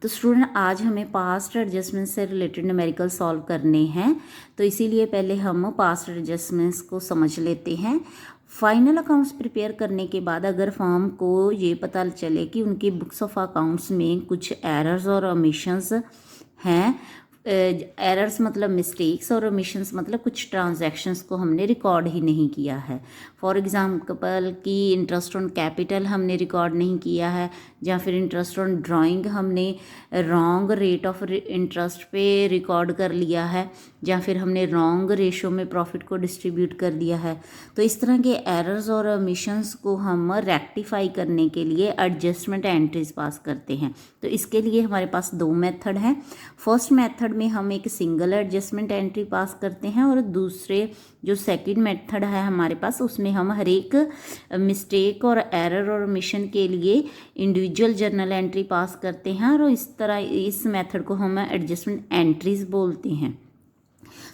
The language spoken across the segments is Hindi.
तो स्टूडेंट आज हमें पास्ट एडजस्टमेंट से रिलेटेड न्यूमेरिकल सॉल्व करने हैं, तो इसीलिए पहले हम पास्ट एडजस्टमेंट्स को समझ लेते हैं। फाइनल अकाउंट्स प्रिपेयर करने के बाद अगर फर्म को ये पता चले कि उनकी बुक्स ऑफ अकाउंट्स में कुछ एरर्स और ओमिशंस हैं, एरर्स मतलब मिस्टेक्स और ओमिशंस मतलब कुछ ट्रांजैक्शंस को हमने रिकॉर्ड ही नहीं किया है। फॉर एग्जांपल कि इंटरेस्ट ऑन कैपिटल हमने रिकॉर्ड नहीं किया है, या फिर इंटरेस्ट ऑन ड्राइंग हमने रॉन्ग रेट ऑफ इंटरेस्ट पे रिकॉर्ड कर लिया है, या फिर हमने रॉन्ग रेशो में प्रॉफिट को डिस्ट्रीब्यूट कर दिया है। तो इस तरह के एरर्स और ओमिशंस को हम रेक्टिफाई करने के लिए एडजस्टमेंट एंट्रीज पास करते हैं। तो इसके लिए हमारे पास दो मेथड हैं। फर्स्ट मेथड में हम एक सिंगल एडजस्टमेंट एंट्री पास करते हैं, और दूसरे जो सेकंड मेथड है हमारे पास, उसमें हम हर एक मिस्टेक और एरर और ओमिशन के लिए इंडिविजुअल जर्नल एंट्री पास करते हैं, और इस तरह इस मेथड को हम एडजस्टमेंट एंट्रीज बोलते हैं।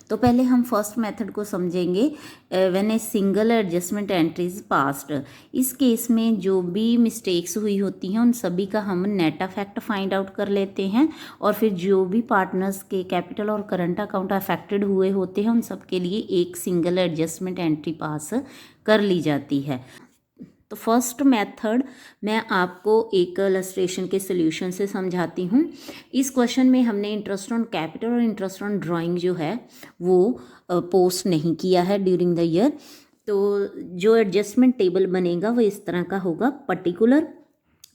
तो पहले हम फर्स्ट मेथड को समझेंगे, when a single adjustment entries passed. इस केस में जो भी मिस्टेक्स हुई होती हैं उन सभी का हम नेट अफेक्ट फाइंड आउट कर लेते हैं, और फिर जो भी पार्टनर्स के कैपिटल और करंट अकाउंट अफेक्टेड हुए होते हैं उन सब के लिए एक सिंगल एडजस्टमेंट एंट्री पास कर ली जाती है। तो फर्स्ट मेथड मैं आपको एक इलस्ट्रेशन के सोल्यूशन से समझाती हूँ। इस क्वेश्चन में हमने इंटरेस्ट ऑन कैपिटल और इंटरेस्ट ऑन ड्राइंग जो है वो पोस्ट नहीं किया है ड्यूरिंग द ईयर। तो जो एडजस्टमेंट टेबल बनेगा वो इस तरह का होगा, पर्टिकुलर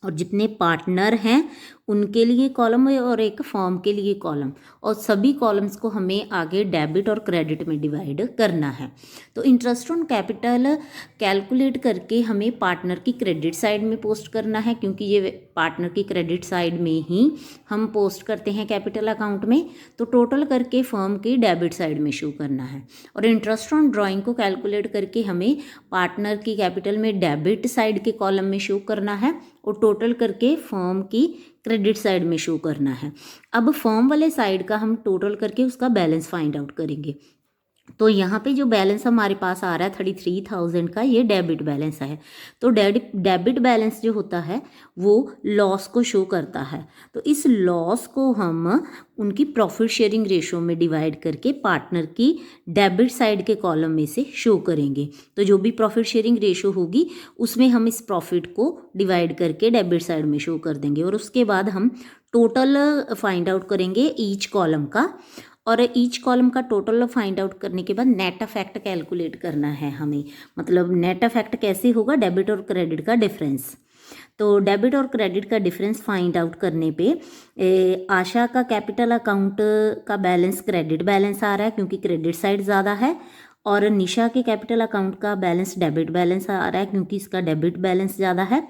और जितने पार्टनर हैं उनके लिए कॉलम और एक फॉर्म के लिए कॉलम, और सभी कॉलम्स को हमें आगे डेबिट और क्रेडिट में डिवाइड करना है। तो इंटरेस्ट ऑन कैपिटल कैलकुलेट करके हमें पार्टनर की क्रेडिट साइड में पोस्ट करना है, क्योंकि ये पार्टनर की क्रेडिट साइड में ही हम पोस्ट करते हैं कैपिटल अकाउंट में। तो टोटल करके फर्म की डेबिट साइड में शो करना है। और इंटरेस्ट ऑन ड्राइंग को कैलकुलेट करके हमें पार्टनर की कैपिटल में डेबिट साइड के कॉलम में शो करना है, और टोटल करके फर्म की क्रेडिट साइड में शो करना है। अब फर्म वाले साइड का हम टोटल करके उसका बैलेंस फाइंड आउट करेंगे। तो यहाँ पे जो बैलेंस हमारे पास आ रहा है 33,000 का, ये डेबिट बैलेंस है। तो डेबिट बैलेंस जो होता है वो लॉस को शो करता है। तो इस लॉस को हम उनकी प्रॉफिट शेयरिंग रेशो में डिवाइड करके पार्टनर की डेबिट साइड के कॉलम में से शो करेंगे। तो जो भी प्रॉफिट शेयरिंग रेशो होगी उसमें हम इस प्रॉफिट को डिवाइड करके डेबिट साइड में शो कर देंगे, और उसके बाद हम टोटल फाइंड आउट करेंगे ईच कॉलम का, और ईच कॉलम का टोटल फाइंड आउट करने के बाद नेट अफेक्ट कैलकुलेट करना है हमें। मतलब नेट अफेक्ट कैसे होगा, डेबिट और क्रेडिट का डिफरेंस। तो डेबिट और क्रेडिट का डिफरेंस फाइंड आउट करने पे आशा का कैपिटल अकाउंट का बैलेंस क्रेडिट बैलेंस आ रहा है क्योंकि क्रेडिट साइड ज़्यादा है, और निशा के कैपिटल अकाउंट का बैलेंस डेबिट बैलेंस आ रहा है क्योंकि इसका डेबिट बैलेंस ज़्यादा है,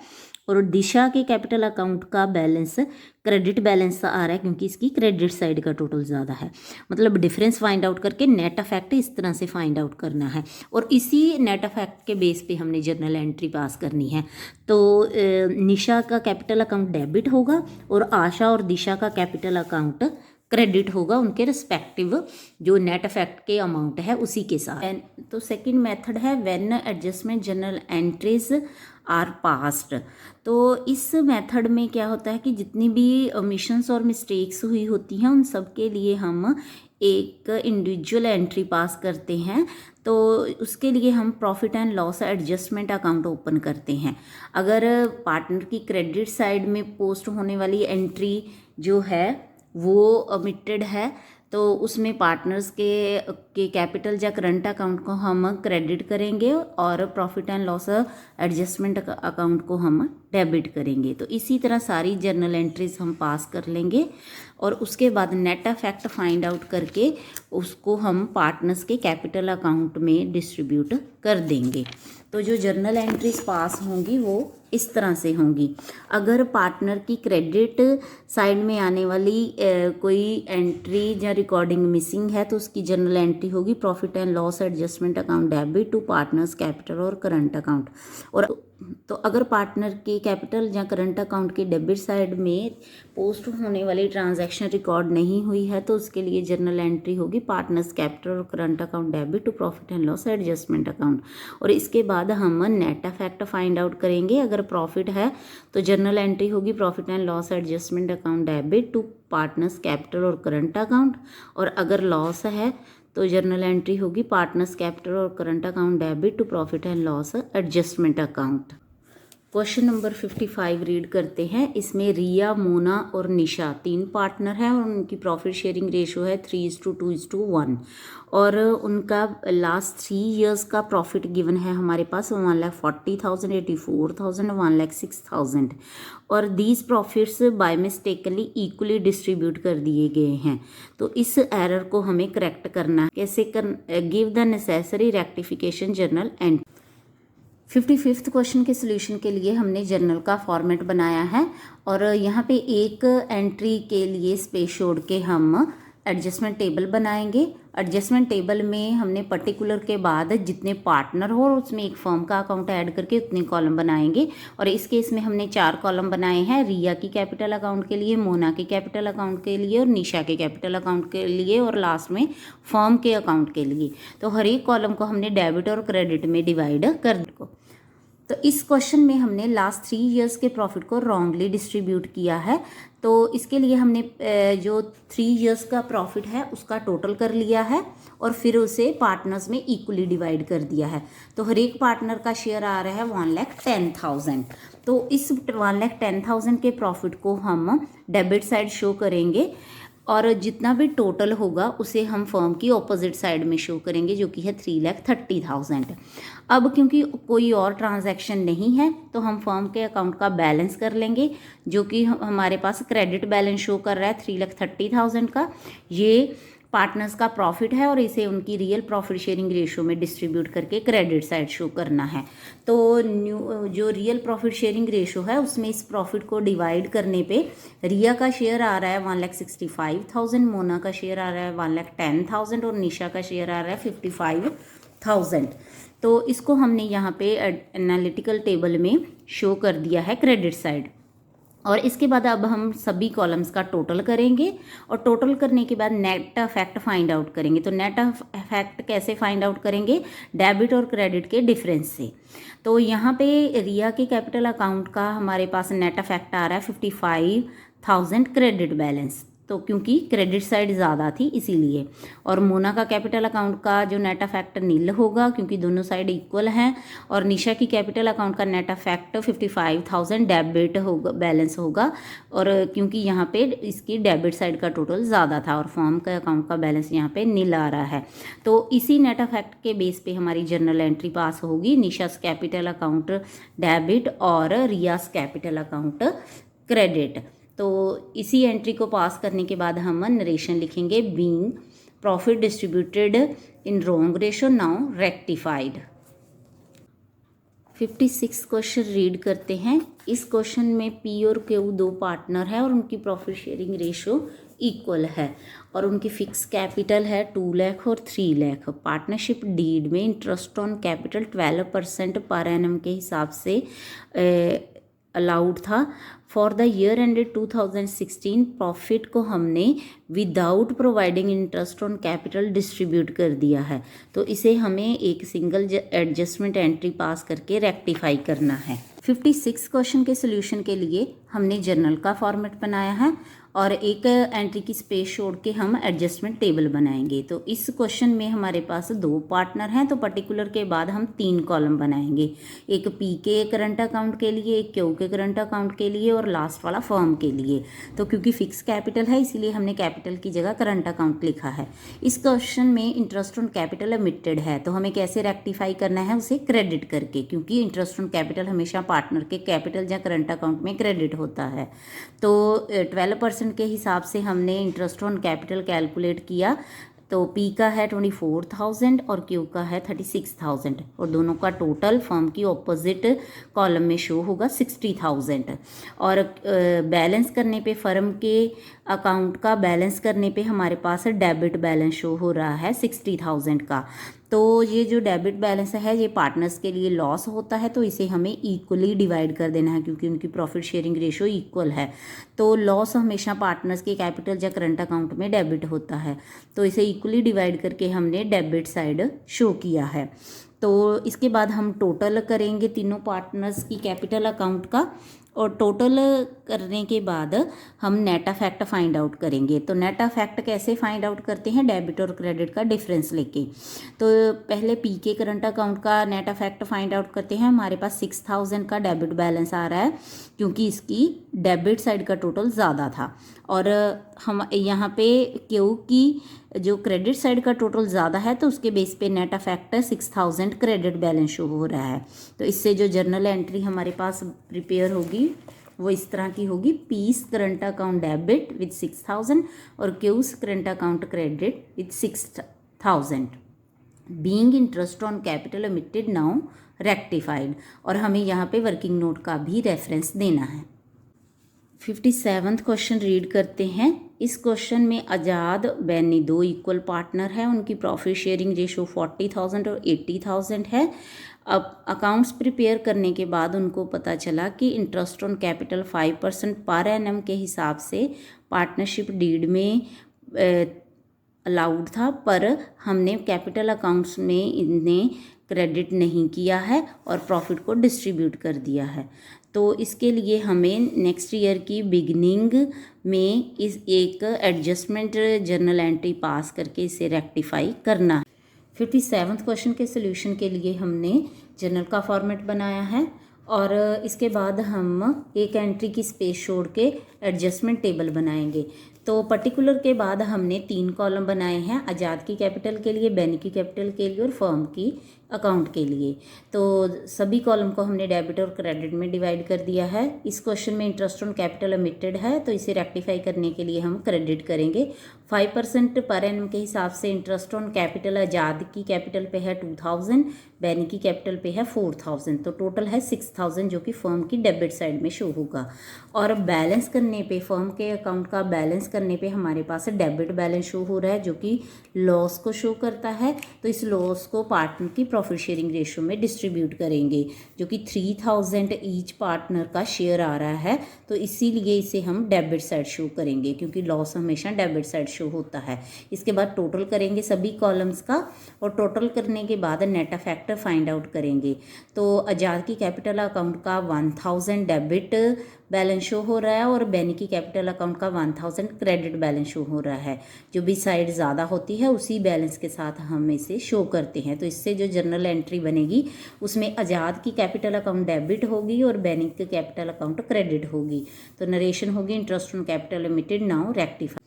और दिशा के कैपिटल अकाउंट का बैलेंस क्रेडिट बैलेंस आ रहा है क्योंकि इसकी क्रेडिट साइड का टोटल ज़्यादा है। मतलब डिफरेंस फाइंड आउट करके नेट अफेक्ट इस तरह से फाइंड आउट करना है, और इसी नेट अफेक्ट के बेस पे हमने जर्नल एंट्री पास करनी है। तो निशा का कैपिटल अकाउंट डेबिट होगा और आशा और दिशा का कैपिटल अकाउंट क्रेडिट होगा, उनके रिस्पेक्टिव जो नेट अफेक्ट के अमाउंट है उसी के साथ। तो सेकंड मेथड है when adjustment journal entries are passed. तो इस मेथड में क्या होता है कि जितनी भी ओमिशंस और मिस्टेक्स हुई होती हैं उन सब के लिए हम एक इंडिविजुअल एंट्री पास करते हैं। तो उसके लिए हम profit and loss adjustment account open करते हैं। अगर पार्टनर की क्रेडिट साइड में पोस्ट होने वाली एंट्री जो है वो ओमिटेड है, तो उसमें पार्टनर्स के कैपिटल या करंट अकाउंट को हम क्रेडिट करेंगे, और profit and loss adjustment account को हम डेबिट करेंगे। तो इसी तरह सारी जर्नल एंट्रीज हम पास कर लेंगे, और उसके बाद नेट अफेक्ट फाइंड आउट करके उसको हम पार्टनर्स के कैपिटल अकाउंट में डिस्ट्रीब्यूट कर देंगे। तो जो जर्नल एंट्रीज पास होंगी वो इस तरह से होंगी। अगर पार्टनर की क्रेडिट साइड में आने वाली कोई एंट्री या रिकॉर्डिंग मिसिंग है तो उसकी जर्नल एंट्री होगी profit and loss adjustment account debit to partners capital और करंट अकाउंट। और तो अगर पार्टनर के कैपिटल या करंट अकाउंट के डेबिट साइड में पोस्ट होने वाली ट्रांजैक्शन रिकॉर्ड नहीं हुई है तो उसके लिए जर्नल एंट्री होगी पार्टनर्स कैपिटल और current account debit to profit and loss adjustment account. और इसके बाद हम नेट इफेक्ट फाइंड आउट करेंगे। अगर प्रॉफिट है तो जर्नल एंट्री होगी profit and loss adjustment account debit to partners capital और करंट अकाउंट। और अगर लॉस है तो जर्नल एंट्री होगी पार्टनर्स कैपिटल और current account debit to profit and loss adjustment account. Question number 55 read करते हैं। इसमें रिया, मोना और निशा 3 पार्टनर हैं और उनकी प्रॉफिट शेयरिंग रेशो है 3:2:1 और उनका लास्ट 3 ईयर्स का प्रॉफिट गिवन है हमारे पास 1,40,000, 84,000, 1,06,000 और these profits by mistakenly equally distribute कर दिए गए हैं। तो इस एरर को हमें करेक्ट करना है। कैसे give the necessary rectification journal entry. 55th question के सोल्यूशन के लिए हमने जर्नल का फॉर्मेट बनाया है और यहाँ पे एक एंट्री के लिए स्पेस छोड़ के हम एडजस्टमेंट टेबल बनाएंगे। एडजस्टमेंट टेबल में हमने पर्टिकुलर के बाद जितने पार्टनर हो और उसमें एक फर्म का अकाउंट ऐड करके उतने कॉलम बनाएंगे। और इस केस में हमने 4 कॉलम बनाए हैं, रिया की कैपिटल अकाउंट के लिए, मोना के कैपिटल अकाउंट के लिए और निशा के कैपिटल अकाउंट के लिए और लास्ट में फर्म के अकाउंट के लिए। तो हर एक कॉलम को हमने डेबिट और क्रेडिट में डिवाइड कर दिया। तो इस क्वेश्चन में हमने लास्ट 3 ईयर्स के प्रॉफिट को रॉन्गली डिस्ट्रीब्यूट किया है। तो इसके लिए हमने जो 3 ईयर्स का प्रॉफिट है उसका टोटल कर लिया है और फिर उसे पार्टनर्स में इक्वली डिवाइड कर दिया है। तो हर एक पार्टनर का शेयर आ रहा है 1,10,000। तो इस 1,10,000 के प्रॉफिट को हम डेबिट साइड शो करेंगे और जितना भी टोटल होगा उसे हम फर्म की ऑपोजिट साइड में शो करेंगे जो कि है 3,30,000। अब क्योंकि कोई और ट्रांजैक्शन नहीं है तो हम फर्म के अकाउंट का बैलेंस कर लेंगे जो कि हमारे पास क्रेडिट बैलेंस शो कर रहा है 3,30,000 का। ये पार्टनर्स का प्रॉफिट है और इसे उनकी रियल प्रॉफिट शेयरिंग रेशो में डिस्ट्रीब्यूट करके क्रेडिट साइड शो करना है। तो जो रियल प्रॉफिट शेयरिंग रेशो है उसमें इस प्रॉफिट को डिवाइड करने पे रिया का शेयर आ रहा है 1,65,000, मोना का शेयर आ रहा है 1,10,000 और निशा का शेयर आ रहा है 55,000। तो इसको हमने यहाँ पे एनालिटिकल टेबल में शो कर दिया है क्रेडिट साइड। और इसके बाद अब हम सभी कॉलम्स का टोटल करेंगे और टोटल करने के बाद नेट इफेक्ट फाइंड आउट करेंगे। तो नेट इफेक्ट कैसे फाइंड आउट करेंगे? डेबिट और क्रेडिट के डिफरेंस से। तो यहाँ पे रिया के कैपिटल अकाउंट का हमारे पास नेट इफेक्ट आ रहा है 55,000 क्रेडिट बैलेंस, तो क्योंकि क्रेडिट साइड ज़्यादा थी इसीलिए। और मोना का कैपिटल अकाउंट का जो नेट इफेक्ट नील होगा क्योंकि दोनों साइड इक्वल हैं। और निशा की कैपिटल अकाउंट का नेट इफेक्ट 55,000 डेबिट होगा, बैलेंस होगा और क्योंकि यहाँ पे इसकी डेबिट साइड का टोटल ज़्यादा था और फॉर्म का अकाउंट का बैलेंस यहाँ पे नील आ रहा है। तो इसी नेट इफेक्ट के बेस पे हमारी जर्नल एंट्री पास होगी, निशास कैपिटल अकाउंट डेबिट और रियास कैपिटल अकाउंट क्रेडिट। तो इसी एंट्री को पास करने के बाद हम नरेशन लिखेंगे, being profit distributed in wrong ratio now rectified. 56 question read करते हैं। इस क्वेश्चन में पी और क्यू 2 पार्टनर है और उनकी प्रॉफिट शेयरिंग रेशो इक्वल है और उनकी फिक्स कैपिटल है 2 लाख और 3 लाख। पार्टनरशिप डीड में interest on capital 12% per annum के हिसाब से अलाउड था। For the year ended 2016 profit को हमने without providing interest on capital distribute कर दिया है। तो इसे हमें एक सिंगल एडजस्टमेंट एंट्री पास करके रेक्टिफाई करना है। 56 क्वेश्चन के सोल्यूशन के लिए हमने जर्नल का फॉर्मेट बनाया है और एक एंट्री की स्पेस छोड़ के हम एडजस्टमेंट टेबल बनाएंगे। तो इस क्वेश्चन में हमारे पास 2 पार्टनर हैं तो पर्टिकुलर के बाद हम 3 कॉलम बनाएंगे, एक पी के करंट अकाउंट के लिए, एक क्यू के करंट अकाउंट के लिए और लास्ट वाला फर्म के लिए। तो क्योंकि फिक्स कैपिटल है इसीलिए हमने कैपिटल की जगह करंट अकाउंट लिखा है। इस क्वेश्चन में इंटरेस्ट ऑन कैपिटल अमिटेड है तो हमें कैसे रेक्टिफाई करना है? उसे क्रेडिट करके, क्योंकि इंटरेस्ट ऑन कैपिटल हमेशा पार्टनर के कैपिटल या करंट अकाउंट में क्रेडिट होता है। तो 12% के हिसाब से हमने इंटरेस्ट ऑन कैपिटल कैलकुलेट किया। तो पी का है 24,000 और क्यू का है 36,000 और दोनों का टोटल फर्म की ऑपोजिट कॉलम में शो होगा 60,000। और बैलेंस करने पे फर्म के अकाउंट का बैलेंस करने पे हमारे पास डेबिट बैलेंस शो हो रहा है 60,000 का। तो ये जो डेबिट बैलेंस है ये पार्टनर्स के लिए लॉस होता है, तो इसे हमें इक्वली डिवाइड कर देना है क्योंकि उनकी प्रॉफिट शेयरिंग रेशो इक्वल है। तो लॉस हमेशा पार्टनर्स के कैपिटल या करंट अकाउंट में डेबिट होता है, तो इसे इक्वली डिवाइड करके हमने डेबिट साइड शो किया है। तो इसके बाद हम टोटल करेंगे तीनों पार्टनर्स की कैपिटल अकाउंट का, और टोटल करने के बाद हम नेट अफेक्ट फाइंड आउट करेंगे। तो नेट अफेक्ट कैसे फाइंड आउट करते हैं, डेबिट और क्रेडिट का डिफरेंस लेके। तो पहले पी के करंट अकाउंट का नेट अफेक्ट फाइंड आउट करते हैं। हमारे पास 6,000 का डेबिट बैलेंस आ रहा है क्योंकि इसकी डेबिट साइड का टोटल ज़्यादा था, और हम यहाँ पे क्योंकि जो क्रेडिट साइड का टोटल ज़्यादा है तो उसके बेस पे net affect 6,000 credit balance show हो रहा है। तो इससे जो जर्नल एंट्री हमारे पास प्रिपेयर होगी वो इस तरह की होगी, P's current account debit with 6,000 और Q's current account credit with 6,000 being interest on capital omitted now rectified. और हमें यहाँ पे वर्किंग नोट का भी रेफरेंस देना है। 57वां क्वेश्चन रीड करते हैं। इस क्वेश्चन में आज़ाद बैनी दो इक्वल पार्टनर है, उनकी प्रॉफिट शेयरिंग रेशो 40,000 और 80,000 है। अब अकाउंट्स प्रिपेयर करने के बाद उनको पता चला कि interest on capital 5% per annum के हिसाब से पार्टनरशिप डीड में अलाउड था, पर हमने कैपिटल अकाउंट्स में इन्हें क्रेडिट नहीं किया है और प्रॉफिट को डिस्ट्रीब्यूट कर दिया है। तो इसके लिए हमें नेक्स्ट ईयर की बिगिनिंग में इस एक एडजस्टमेंट जर्नल एंट्री पास करके इसे रेक्टिफाई करना है। 57वां क्वेश्चन के सोल्यूशन के लिए हमने जर्नल का फॉर्मेट बनाया है, और इसके बाद हम एक एंट्री की स्पेस छोड़ के एडजस्टमेंट टेबल बनाएंगे। तो पर्टिकुलर के बाद हमने 3 कॉलम बनाए हैं, आज़ाद की कैपिटल के लिए, बैनी की कैपिटल के लिए और फर्म की अकाउंट के लिए। तो सभी कॉलम को हमने डेबिट और क्रेडिट में डिवाइड कर दिया है। इस क्वेश्चन में इंटरेस्ट ऑन कैपिटल एमिटेड है तो इसे रेक्टिफाई करने के लिए हम क्रेडिट करेंगे। 5% पर एनम के हिसाब से इंटरेस्ट ऑन कैपिटल आज़ाद की कैपिटल पे है 2,000, बैनी की कैपिटल पे है 4,000, तो टोटल है 6,000 जो कि फर्म की डेबिट साइड में शो होगा। और बैलेंस करने पे, फर्म के अकाउंट का बैलेंस करने पे हमारे पास डेबिट बैलेंस शो हो रहा है जो कि लॉस को शो करता है। तो इस लॉस को पार्टनर की प्रॉफिट शेयरिंग रेशो में डिस्ट्रीब्यूट करेंगे जो कि 3,000 ईच पार्टनर का शेयर आ रहा है, तो इसीलिए इसे हम डेबिट साइड शो करेंगे क्योंकि लॉस हमेशा डेबिट साइड शो होता है। इसके बाद टोटल करेंगे सभी कॉलम्स का, और टोटल करने के बाद नेट अफेक्ट फाइंड आउट करेंगे। तो आज़ाद की कैपिटल अकाउंट का 1,000 डेबिट बैलेंस शो हो रहा है और बैनी की कैपिटल अकाउंट का 1,000 क्रेडिट बैलेंस शो हो रहा है। जो भी साइड ज़्यादा होती है उसी बैलेंस के साथ हम इसे शो करते हैं। तो इससे जो जर्नल एंट्री बनेगी उसमें आज़ाद की कैपिटल अकाउंट डेबिट होगी और बैनी की कैपिटल अकाउंट क्रेडिट होगी। तो नरेशन होगी interest on capital limited now rectify.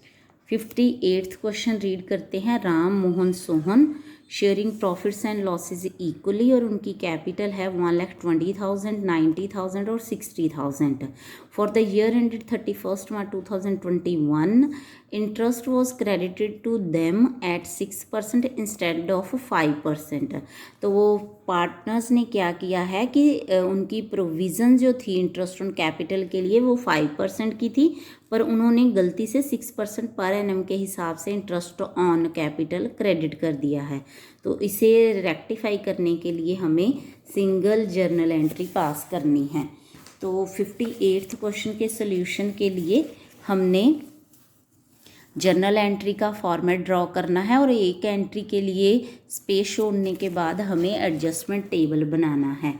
58वां क्वेश्चन रीड करते हैं। Ram Mohan Sohan sharing profits and losses equally, और उनकी कैपिटल है 1,20,000, 90,000 और 60,000। For the year ended 31 March 2021 interest was credited to them at 6% instead of 5%। तो वो पार्टनर्स ने क्या किया है कि उनकी प्रोविज़न जो थी इंटरेस्ट ऑन कैपिटल के लिए वो 5% की थी, पर उन्होंने गलती से 6% पर एनम के हिसाब से इंटरेस्ट ऑन कैपिटल क्रेडिट कर दिया है। तो इसे रेक्टिफाई करने के लिए हमें सिंगल जर्नल एंट्री पास करनी है। तो 58वां क्वेश्चन के सोल्यूशन के लिए हमने जर्नल एंट्री का फॉर्मेट ड्रॉ करना है, और एक एंट्री के लिए स्पेस छोड़ने के बाद हमें एडजस्टमेंट टेबल बनाना है।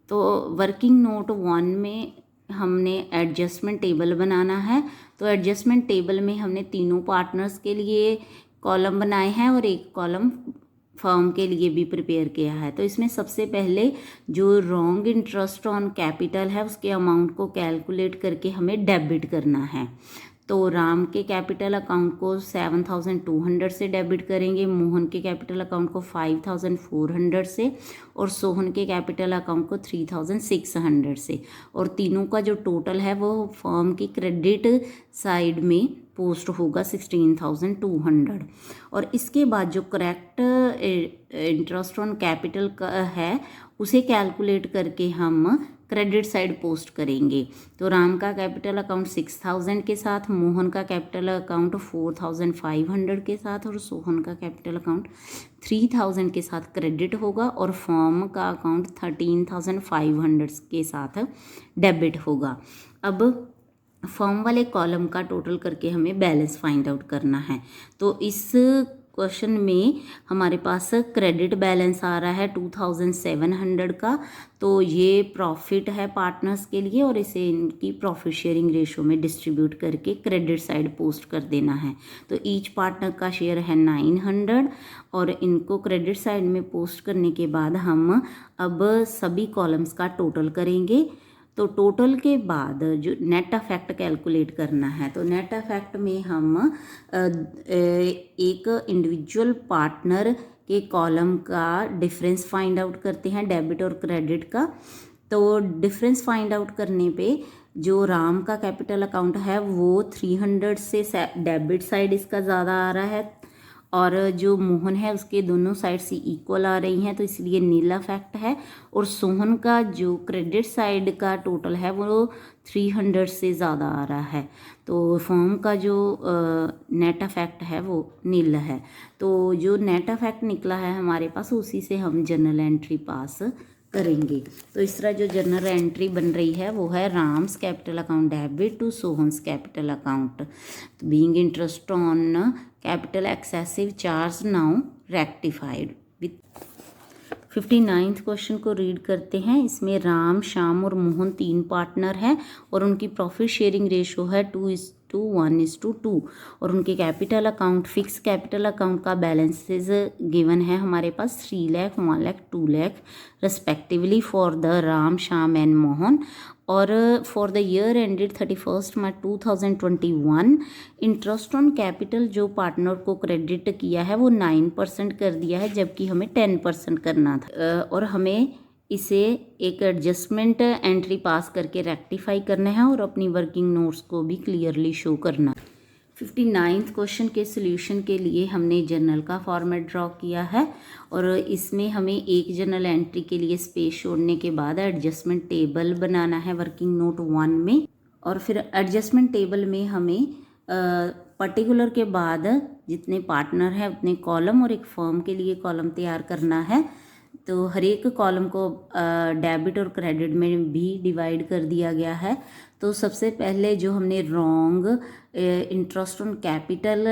तो वर्किंग नोट 1 में हमने एडजस्टमेंट टेबल बनाना है। तो एडजस्टमेंट टेबल में हमने तीनों पार्टनर्स के लिए कॉलम बनाए हैं और एक कॉलम फर्म के लिए भी प्रिपेयर किया है। तो इसमें सबसे पहले जो रॉन्ग इंटरेस्ट ऑन कैपिटल है उसके अमाउंट को कैलकुलेट करके हमें डेबिट करना है। तो राम के कैपिटल अकाउंट को 7,200 से डेबिट करेंगे, मोहन के कैपिटल अकाउंट को 5,400 से, और सोहन के कैपिटल अकाउंट को 3,600 से, और तीनों का जो टोटल है वो फर्म की क्रेडिट साइड में पोस्ट होगा 16,200। और इसके बाद जो करेक्ट इंटरेस्ट ऑन कैपिटल का है उसे कैलकुलेट करके हम क्रेडिट साइड पोस्ट करेंगे। तो राम का कैपिटल अकाउंट 6,000 के साथ, मोहन का कैपिटल अकाउंट 4,500 के साथ और सोहन का कैपिटल अकाउंट 3,000 के साथ क्रेडिट होगा और फर्म का अकाउंट 13,500 के साथ डेबिट होगा। अब फर्म वाले कॉलम का टोटल करके हमें बैलेंस फाइंड आउट करना है। तो इस क्वेश्चन में हमारे पास क्रेडिट बैलेंस आ रहा है 2,700 का। तो ये प्रॉफिट है पार्टनर्स के लिए और इसे इनकी प्रॉफिट शेयरिंग रेशो में डिस्ट्रीब्यूट करके क्रेडिट साइड पोस्ट कर देना है। तो ईच पार्टनर का शेयर है 900 और इनको क्रेडिट साइड में पोस्ट करने के बाद हम अब सभी कॉलम्स का टोटल करेंगे। तो टोटल के बाद जो नेट अफेक्ट कैलकुलेट करना है, तो नेट अफेक्ट में हम एक इंडिविजुअल पार्टनर के कॉलम का डिफरेंस फाइंड आउट करते हैं, डेबिट और क्रेडिट का। तो डिफरेंस फाइंड आउट करने पे जो राम का कैपिटल अकाउंट है वो 300 से डेबिट साइड इसका ज़्यादा आ रहा है और जो मोहन है उसके दोनों साइड से इक्वल आ रही हैं, तो इसलिए नील अफेक्ट है। और सोहन का जो क्रेडिट साइड का टोटल है वो 300 से ज़्यादा आ रहा है, तो फर्म का जो नेट अफेक्ट है वो नील है। तो जो नेट अफेक्ट निकला है हमारे पास उसी से हम जर्नल एंट्री पास करेंगे। तो इस तरह जो जर्नल एंट्री बन रही है वो है Ram's capital account debit to Sohan's capital account being interest on capital excessive charge now rectified. With 59th question को रीड करते हैं। इसमें राम, श्याम और मोहन 3 पार्टनर हैं और उनकी प्रॉफिट शेयरिंग रेशो है 2:1:2 और उनके capital account, fix capital account का बैलेंसेज गिवन है हमारे पास 3 lakh, 1 lakh, 2 lakh respectively for the Ram, Shyam and Mohan. और for the year ended 31 March 2021 interest on capital जो पार्टनर को क्रेडिट किया है वो 9% कर दिया है, जबकि हमें 10% करना था। और हमें इसे एक एडजस्टमेंट एंट्री पास करके रेक्टिफाई करना है और अपनी वर्किंग नोट्स को भी क्लियरली शो करना है। 59th क्वेश्चन के सोल्यूशन के लिए हमने जर्नल का फॉर्मेट ड्रॉ किया है और इसमें हमें एक जर्नल एंट्री के लिए स्पेस छोड़ने के बाद एडजस्टमेंट टेबल बनाना है वर्किंग नोट 1 में। और फिर एडजस्टमेंट टेबल में हमें पर्टिकुलर के बाद जितने पार्टनर हैं उतने कॉलम और एक फर्म के लिए कॉलम तैयार करना है। तो हर एक कॉलम को डेबिट और क्रेडिट में भी डिवाइड कर दिया गया है। तो सबसे पहले जो हमने wrong interest on capital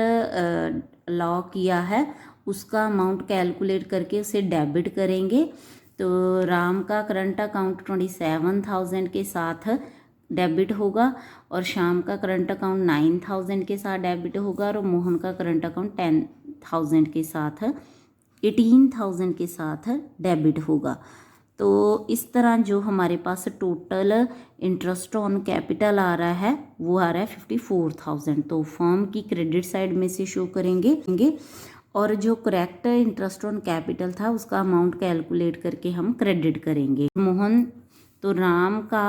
law किया है उसका अमाउंट कैलकुलेट करके उसे डेबिट करेंगे। तो राम का करंट अकाउंट 27,000 के साथ डेबिट होगा और श्याम का करंट अकाउंट 9,000 के साथ डेबिट होगा और मोहन का करंट अकाउंट 10,000 के साथ 18,000 के साथ डेबिट होगा। तो इस तरह जो हमारे पास टोटल इंटरेस्ट ऑन कैपिटल आ रहा है वो आ रहा है 54,000। तो फर्म की क्रेडिट साइड में से शो करेंगे और जो करेक्ट इंटरेस्ट ऑन कैपिटल था उसका अमाउंट कैलकुलेट करके हम क्रेडिट करेंगे। मोहन तो राम का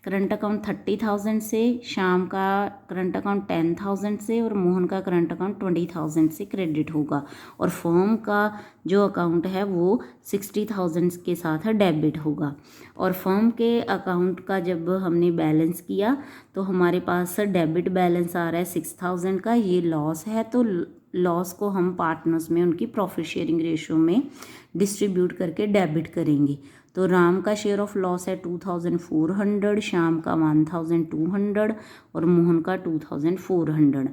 करंट अकाउंट 30,000 से, श्याम का करंट अकाउंट 10,000 से और मोहन का करंट अकाउंट 20,000 से क्रेडिट होगा और फर्म का जो अकाउंट है वो 60,000 के साथ डेबिट होगा। और फर्म के अकाउंट का जब हमने बैलेंस किया तो हमारे पास डेबिट बैलेंस आ रहा है 6,000 का, ये लॉस है। तो लॉस को हम पार्टनर्स में उनकी प्रॉफिट शेयरिंग रेशो में डिस्ट्रीब्यूट करके डेबिट करेंगे। तो राम का शेयर ऑफ लॉस है 2,400, श्याम का 1,200 और मोहन का 2,400।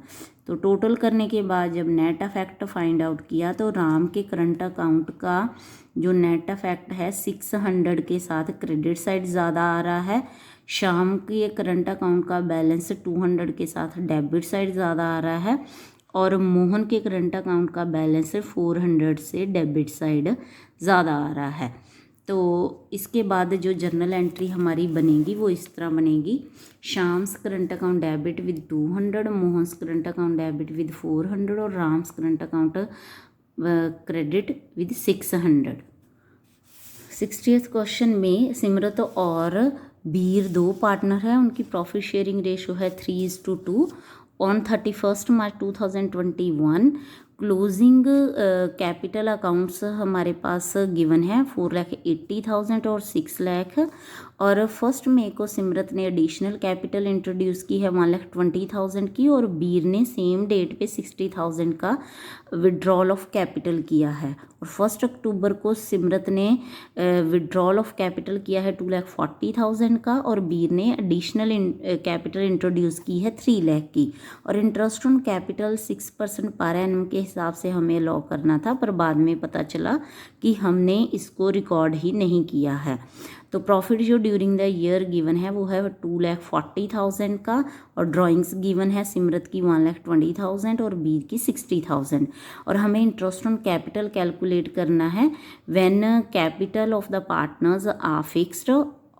तो टोटल करने के बाद जब नेट अफेक्ट फाइंड आउट किया तो राम के करंट अकाउंट का जो नेट अफेक्ट है 600 के साथ क्रेडिट साइड ज़्यादा आ रहा है, श्याम के करंट अकाउंट का बैलेंस 200 के साथ डेबिट साइड ज़्यादा आ रहा है और मोहन के करंट अकाउंट का बैलेंस 400 से डेबिट साइड ज़्यादा आ रहा है। तो इसके बाद जो जर्नल एंट्री हमारी बनेगी वो इस तरह बनेगी। Shyam's current account debit with 200, Mohan's current account debit with 400 और Ram's current account credit with 600। 60th question में सिमरत और बीर 2 पार्टनर हैं, उनकी प्रॉफिट शेयरिंग रेशो है 3:2 on 31 March 2021 closing capital accounts हमारे पास गिवन है 4,80,000 और 6 लाख। और 1 मई को सिमरत ने एडिशनल कैपिटल इंट्रोड्यूस की है 1,20,000 की, और बीर ने सेम डेट पे 60,000 का विड्रॉल ऑफ कैपिटल किया है। और 1 अक्टूबर को सिमरत ने विड्रॉल ऑफ कैपिटल किया है 2,40,000 का, और बीर ने एडिशनल कैपिटल इंट्रोड्यूस की है 3 लाख की। और interest on capital 6% per annum के हिसाब से हमें लॉ करना था, पर बाद में पता चला कि हमने इसको रिकॉर्ड ही नहीं किया है। तो प्रॉफिट जो ड्यूरिंग द ईयर गिवन है वो है 2,40,000 का, और ड्राइंग्स गिवन है सिमरत की 1,20,000 और बीर की 60,000। और हमें इंटरेस्ट ऑन कैपिटल कैलकुलेट करना है when capital of the partners are fixed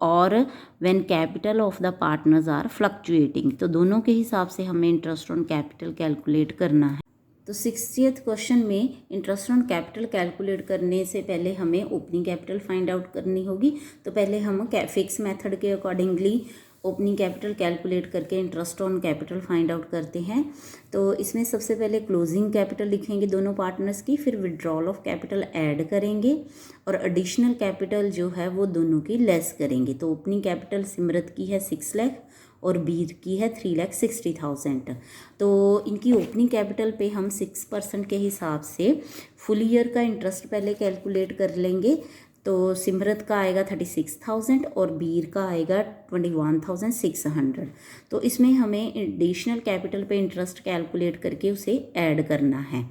और when capital of the partners are fluctuating. तो दोनों के हिसाब से हमें इंटरेस्ट ऑन कैपिटल कैलकुलेट करना है। तो 60th क्वेश्चन में इंटरेस्ट ऑन कैपिटल कैलकुलेट करने से पहले हमें ओपनिंग कैपिटल फाइंड आउट करनी होगी। तो पहले हम फिक्स मेथड के अकॉर्डिंगली ओपनिंग कैपिटल कैलकुलेट करके interest on capital find out करते हैं। तो इसमें सबसे पहले क्लोजिंग कैपिटल लिखेंगे दोनों पार्टनर्स की, फिर विड्रॉल ऑफ कैपिटल ऐड करेंगे और एडिशनल कैपिटल जो है वो दोनों की लेस करेंगे। तो ओपनिंग कैपिटल सिमरत की है 6 लाख और बीर की है 3,60,000। तो इनकी ओपनिंग कैपिटल पे हम 6% के हिसाब से फुल ईयर का इंटरेस्ट पहले कैलकुलेट कर लेंगे। तो सिमरत का आएगा 36,000 और बीर का आएगा 21,600। तो इसमें हमें एडिशनल कैपिटल पे इंटरेस्ट कैलकुलेट करके उसे ऐड करना है।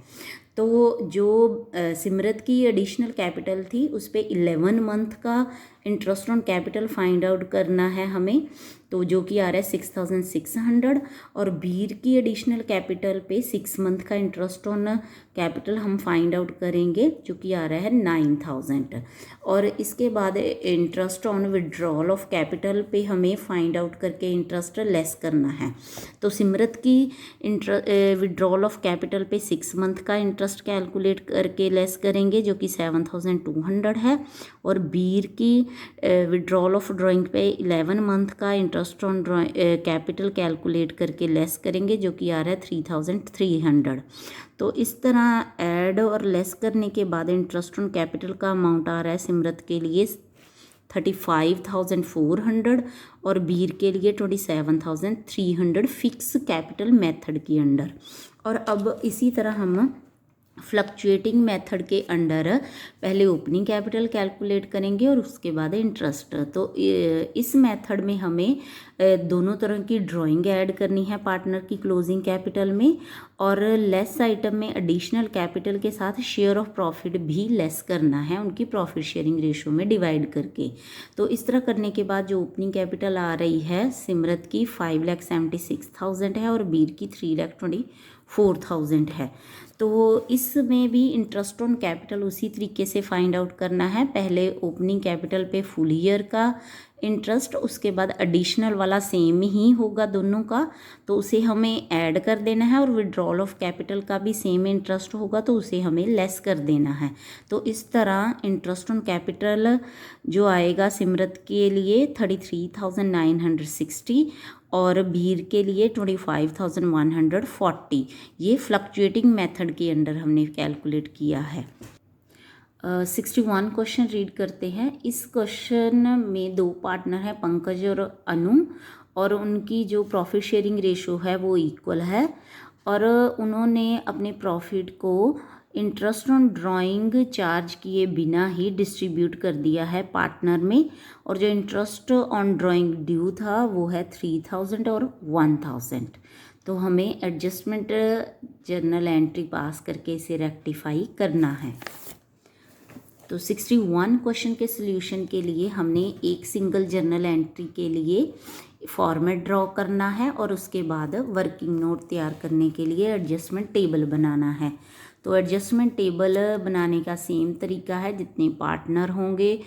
तो जो सिमरत की एडिशनल कैपिटल थी उस पर 11 मंथ का interest on capital find out करना है हमें, तो जो कि आ रहा है 6,600। और बीर की एडिशनल कैपिटल पे 6 मंथ का इंटरेस्ट ऑन कैपिटल हम फाइंड आउट करेंगे जो कि आ रहा है 9,000। और इसके बाद interest on withdrawal of capital पे हमें फाइंड आउट करके इंटरेस्ट लेस करना है। तो सिमरत की विड्रॉल ऑफ कैपिटल पे 6 मंथ का इंटरेस्ट कैलकुलेट करके लेस करेंगे जो कि 7,200 है। और बीर की विड्रॉल ऑफ ड्राइंग पे 11 मंथ का इंटरेस्ट ऑन कैपिटल कैलकुलेट करके लेस करेंगे जो कि आ रहा है 3,300। तो इस तरह ऐड और लेस करने के बाद इंटरेस्ट ऑन कैपिटल का अमाउंट आ रहा है सिमरत के लिए 35,400 और बीर के लिए 27,300 फिक्स कैपिटल मेथड के अंडर। और अब इसी तरह हम फ्लक्चुएटिंग मेथड के अंडर पहले ओपनिंग कैपिटल कैलकुलेट करेंगे और उसके बाद इंटरेस्ट। तो इस मेथड में हमें दोनों तरह की ड्राइंग ऐड करनी है पार्टनर की क्लोजिंग कैपिटल में, और लेस आइटम में एडिशनल कैपिटल के साथ शेयर ऑफ प्रॉफिट भी लेस करना है उनकी प्रॉफिट शेयरिंग रेशो में डिवाइड करके। तो इस तरह करने के बाद जो ओपनिंग कैपिटल आ रही है सिमरत की 5,76,000 है और बीर की 3,24,000 है। तो इसमें भी इंटरेस्ट ऑन कैपिटल उसी तरीके से फाइंड आउट करना है, पहले ओपनिंग कैपिटल पे फुल ईयर का इंटरेस्ट, उसके बाद एडिशनल वाला सेम ही होगा दोनों का तो उसे हमें ऐड कर देना है, और विड्रॉल ऑफ कैपिटल का भी सेम इंटरेस्ट होगा तो उसे हमें लेस कर देना है। तो इस तरह इंटरेस्ट ऑन कैपिटल जो आएगा सिमरत के लिए 33,960 और बीर के लिए 25,140। ये फ्लक्चुएटिंग मेथड के अंडर हमने कैलकुलेट किया है। 61 क्वेश्चन रीड करते हैं। इस क्वेश्चन में दो पार्टनर हैं पंकज और अनु, और उनकी जो प्रॉफिट शेयरिंग रेशो है वो इक्वल है, और उन्होंने अपने प्रॉफिट को इंटरेस्ट ऑन ड्राइंग चार्ज किए बिना ही डिस्ट्रीब्यूट कर दिया है पार्टनर में, और जो इंटरेस्ट ऑन ड्राइंग ड्यू था वो है 3,000 और 1,000। तो हमें एडजस्टमेंट जर्नल एंट्री पास करके इसे रेक्टिफाई करना है। तो 61 क्वेश्चन के सॉल्यूशन के लिए हमने एक सिंगल जर्नल एंट्री के लिए फॉर्मेट ड्रॉ करना है और उसके बाद वर्किंग नोट तैयार करने के लिए एडजस्टमेंट टेबल बनाना है। तो एडजस्टमेंट टेबल बनाने का सेम तरीका है, जितने पार्टनर होंगे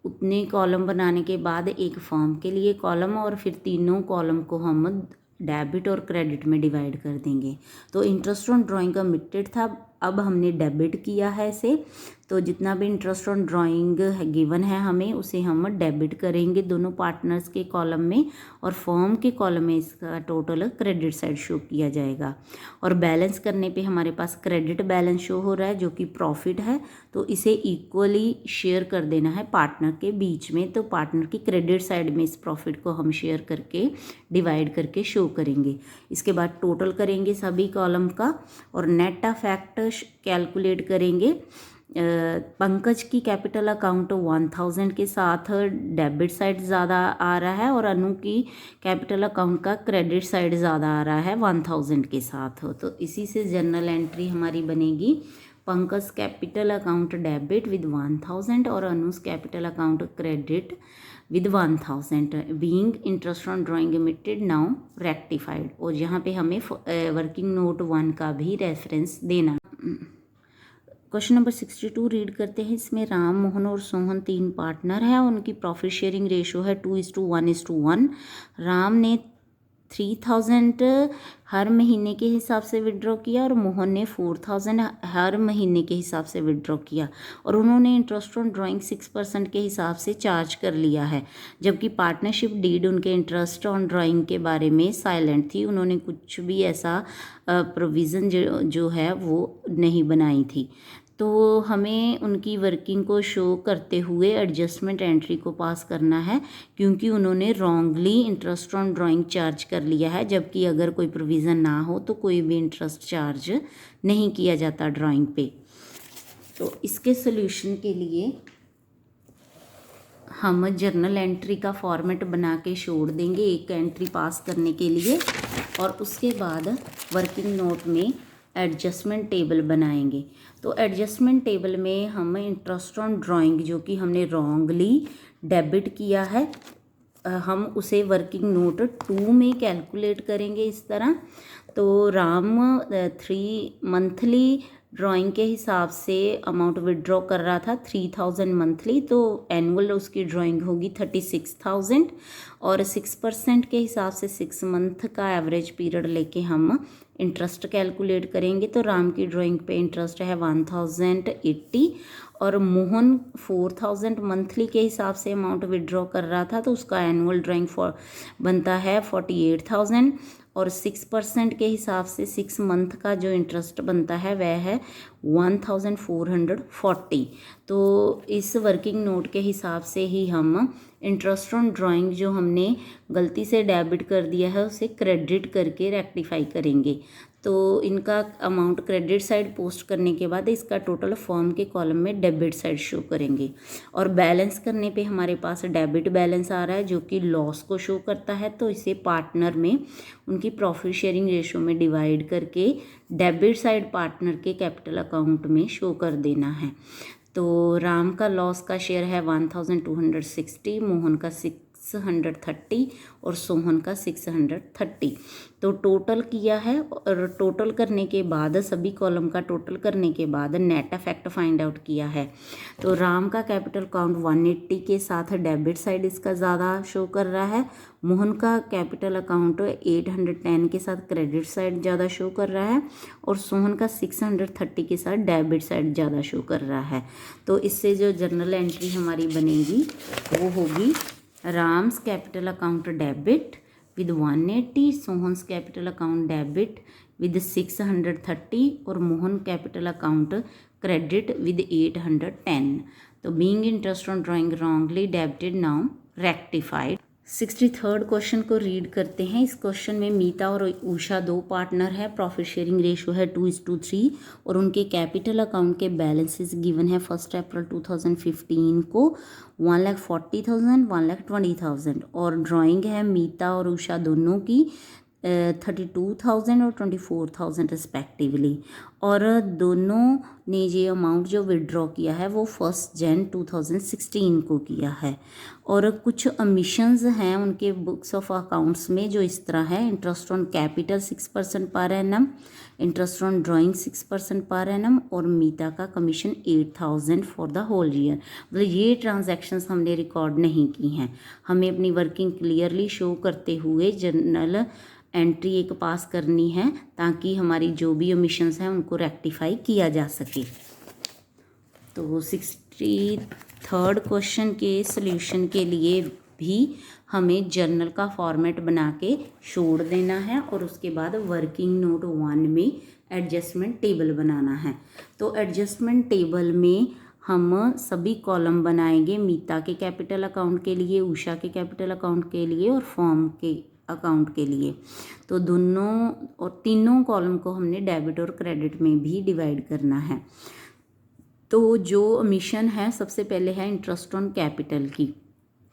उतने कॉलम बनाने के बाद एक फर्म के लिए कॉलम, और फिर तीनों कॉलम को हम डेबिट और क्रेडिट में डिवाइड कर देंगे। तो इंटरेस्ट ऑन ड्राइंग कमिटेड था, अब हमने डेबिट किया है इसे, तो जितना भी इंटरेस्ट ऑन ड्राइंग गिवन है हमें उसे हम डेबिट करेंगे दोनों पार्टनर्स के कॉलम में, और फर्म के कॉलम में इसका टोटल क्रेडिट साइड शो किया जाएगा। और बैलेंस करने पे हमारे पास क्रेडिट बैलेंस शो हो रहा है जो कि प्रॉफिट है, तो इसे इक्वली शेयर कर देना है पार्टनर के बीच में। तो पार्टनर की क्रेडिट साइड में इस प्रॉफिट को हम शेयर करके डिवाइड करके शो करेंगे। इसके बाद टोटल करेंगे सभी कॉलम का और नेट अफेक्ट कैलकुलेट करेंगे। पंकज की कैपिटल अकाउंट 1000 के साथ डेबिट साइड ज़्यादा आ रहा है और अनु की कैपिटल अकाउंट का क्रेडिट साइड ज़्यादा आ रहा है 1000 के साथ। तो इसी से जर्नल एंट्री हमारी बनेगी Pankaj capital account debit with 1000 और Anuj capital account credit with 1000 being interest on drawing omitted now rectified. और यहाँ पे हमें वर्किंग नोट 1 का भी रेफरेंस देना। क्वेश्चन नंबर 62 रीड करते हैं। इसमें राम, मोहन और सोहन 3 पार्टनर हैं। उनकी प्रॉफिट शेयरिंग रेशो है 2:1:1। राम ने 3000 हर महीने के हिसाब से विड्रॉ किया और मोहन ने 4000 हर महीने के हिसाब से विड्रॉ किया, और उन्होंने इंटरेस्ट ऑन ड्राइंग 6% के हिसाब से चार्ज कर लिया है, जबकि पार्टनरशिप डीड उनके इंटरेस्ट ऑन ड्राइंग के बारे में साइलेंट थी। उन्होंने कुछ भी ऐसा प्रोविज़न जो है वो नहीं बनाई थी। तो हमें उनकी वर्किंग को शो करते हुए एडजस्टमेंट एंट्री को पास करना है, क्योंकि उन्होंने wrongly interest on drawing charge कर लिया है, जबकि अगर कोई प्रोविज़न ना हो तो कोई भी इंटरेस्ट चार्ज नहीं किया जाता ड्राइंग पे। तो इसके सॉल्यूशन के लिए हम जर्नल एंट्री का फॉर्मेट बना के छोड़ देंगे एक एंट्री पास करने के लिए, और उसके बाद वर्किंग नोट में एडजस्टमेंट टेबल बनाएंगे। तो एडजस्टमेंट टेबल में हम इंटरेस्ट ऑन ड्राइंग जो कि हमने रॉन्गली डेबिट किया है, हम उसे वर्किंग नोट 2 में कैलकुलेट करेंगे इस तरह। तो राम 3 मंथली ड्राइंग के हिसाब से अमाउंट विड्रॉ कर रहा था 3000 मंथली, तो एनुअल उसकी ड्राइंग होगी 36000, और 6% के हिसाब से 6 मंथ का एवरेज पीरियड लेके हम इंटरेस्ट कैलकुलेट करेंगे। तो राम की ड्राइंग पे इंटरेस्ट है 1080, और मोहन 4000 मंथली के हिसाब से अमाउंट विड्रॉ कर रहा था, तो उसका एनुअल ड्राइंग बनता है 48000, और 6% के हिसाब से 6 मंथ का जो इंटरेस्ट बनता है वह है 1440। तो इस वर्किंग नोट के हिसाब से ही हम इंटरेस्ट ऑन ड्राइंग जो हमने गलती से डेबिट कर दिया है उसे क्रेडिट करके रेक्टिफाई करेंगे। तो इनका अमाउंट क्रेडिट साइड पोस्ट करने के बाद इसका टोटल फॉर्म के कॉलम में डेबिट साइड शो करेंगे, और बैलेंस करने पे हमारे पास डेबिट बैलेंस आ रहा है जो कि लॉस को शो करता है। तो इसे पार्टनर में उनकी प्रॉफिट शेयरिंग रेशो में डिवाइड करके डेबिट साइड पार्टनर के कैपिटल अकाउंट में शो कर देना है। तो राम का लॉस का शेयर है 1260, मोहन का 630 और सोहन का 630। तो टोटल किया है, और टोटल करने के बाद सभी कॉलम का टोटल करने के बाद नेट इफेक्ट फाइंड आउट किया है। तो राम का कैपिटल अकाउंट 180 के साथ डेबिट साइड इसका ज़्यादा शो कर रहा है, मोहन का कैपिटल अकाउंट 810 के साथ क्रेडिट साइड ज़्यादा शो कर रहा है, और सोहन का 630 के साथ डेबिट साइड ज़्यादा शो कर रहा है। तो इससे जो जर्नल एंट्री हमारी बनेगी वो होगी Ram's capital account debit with 180, Sohan's capital account debit with 630 और Mohan capital account credit with 810। तो being interest on drawing wrongly debited now rectified. 63rd question को रीड करते हैं। इस क्वेश्चन में मीता और उषा 2 पार्टनर है, प्रॉफिट शेयरिंग रेशो है 2:3, और उनके कैपिटल अकाउंट के बैलेंसेस गिवन है 1 अप्रैल 2015 को 1,40,000, 1,20,000, और ड्राइंग है मीता और उषा दोनों की 32,000 और 24,000 रिस्पेक्टिवली, और दोनों ने ये अमाउंट जो विड्रॉ किया है वो 1 जनवरी 2016 को किया है। और कुछ अमिशंस हैं उनके बुक्स ऑफ अकाउंट्स में जो इस तरह है। Interest on capital 6% per annum, interest on drawing 6% per annum, और मीता का commission 8,000 for the whole year. मतलब ये ट्रांजैक्शंस हमने रिकॉर्ड नहीं की हैं। हमें अपनी वर्किंग क्लियरली शो करते हुए जर्नल एंट्री एक पास करनी है ताकि हमारी जो भी ओमिशंस हैं उनको रेक्टिफाई किया जा सके। तो 63rd क्वेश्चन के सॉल्यूशन के लिए भी हमें जर्नल का फॉर्मेट बना के छोड़ देना है और उसके बाद वर्किंग नोट 1 में एडजस्टमेंट टेबल बनाना है। तो एडजस्टमेंट टेबल में हम सभी कॉलम बनाएंगे, मीता के कैपिटल अकाउंट के लिए, उषा के कैपिटल अकाउंट के लिए और फॉर्म के अकाउंट के लिए। तो दोनों और तीनों कॉलम को हमने डेबिट और क्रेडिट में भी डिवाइड करना है। तो जो ओमिशन है सबसे पहले है इंटरेस्ट ऑन कैपिटल की,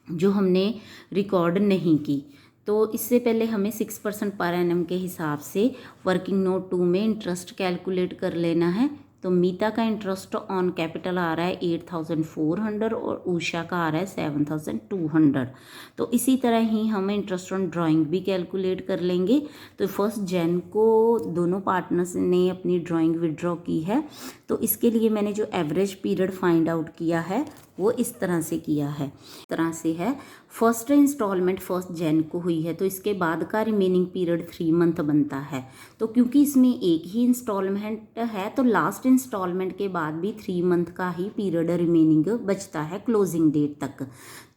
जो हमने रिकॉर्ड नहीं की। तो इससे पहले हमें 6% पर एनम के हिसाब से वर्किंग नोट 2 में इंटरेस्ट कैलकुलेट कर लेना है। तो मीता का इंटरेस्ट ऑन कैपिटल आ रहा है 8400 और उषा का आ रहा है 7200। तो इसी तरह ही हम इंटरेस्ट ऑन ड्राइंग भी कैलकुलेट कर लेंगे। तो 1 जन को दोनों पार्टनर्स ने अपनी ड्राइंग विड्रॉ की है। तो इसके लिए मैंने जो एवरेज पीरियड फाइंड आउट किया है वो इस तरह से किया है, इस तरह से है। फर्स्ट इंस्टॉलमेंट 1 जन को हुई है, तो इसके बाद का रिमेनिंग पीरियड 3 मंथ बनता है। तो क्योंकि इसमें एक ही इंस्टॉलमेंट है तो लास्ट इंस्टॉलमेंट के बाद भी 3 मंथ का ही पीरियड रिमेनिंग बचता है क्लोजिंग डेट तक।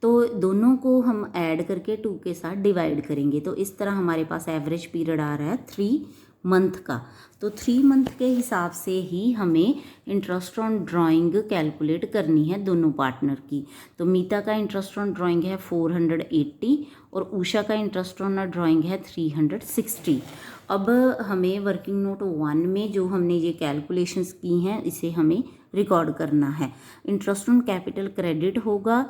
तो दोनों को हम ऐड करके 2 के साथ डिवाइड करेंगे। तो इस तरह हमारे पास एवरेज पीरियड आ रहा है 3 मंथ का। तो 3 मंथ के हिसाब से ही हमें इंटरेस्ट ऑन ड्राइंग कैलकुलेट करनी है दोनों पार्टनर की। तो मीता का इंटरेस्ट ऑन ड्राइंग है 480 और उषा का इंटरेस्ट ऑन ड्राइंग है 360। अब हमें वर्किंग नोट 1 में जो हमने ये कैलकुलेशंस की हैं इसे हमें रिकॉर्ड करना है। इंटरेस्ट ऑन कैपिटल क्रेडिट होगा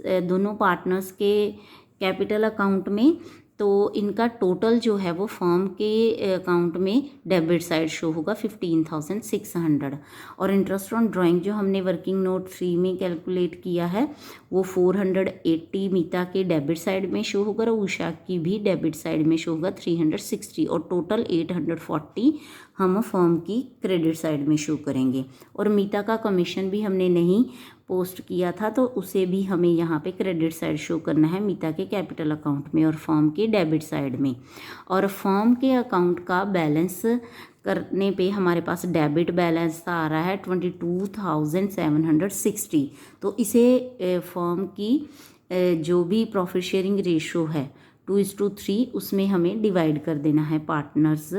दोनों पार्टनर्स के कैपिटल अकाउंट में। तो इनका टोटल जो है वो फर्म के अकाउंट में डेबिट साइड शो होगा 15,600 और इंटरेस्ट ऑन ड्राइंग जो हमने वर्किंग नोट 3 में कैलकुलेट किया है वो 480 मीता के डेबिट साइड में शो होगा और उषा की भी डेबिट साइड में शो होगा 360 और टोटल 840 हम फर्म की क्रेडिट साइड में शो करेंगे। और मीता का कमीशन भी हमने नहीं पोस्ट किया था तो उसे भी हमें यहाँ पे क्रेडिट साइड शो करना है मीता के कैपिटल अकाउंट में और फर्म के डेबिट साइड में। और फर्म के अकाउंट का बैलेंस करने पे हमारे पास डेबिट बैलेंस आ रहा है 22,760। तो इसे फर्म की जो भी प्रॉफिट शेयरिंग रेशो है 2:3 उसमें हमें डिवाइड कर देना है पार्टनर्स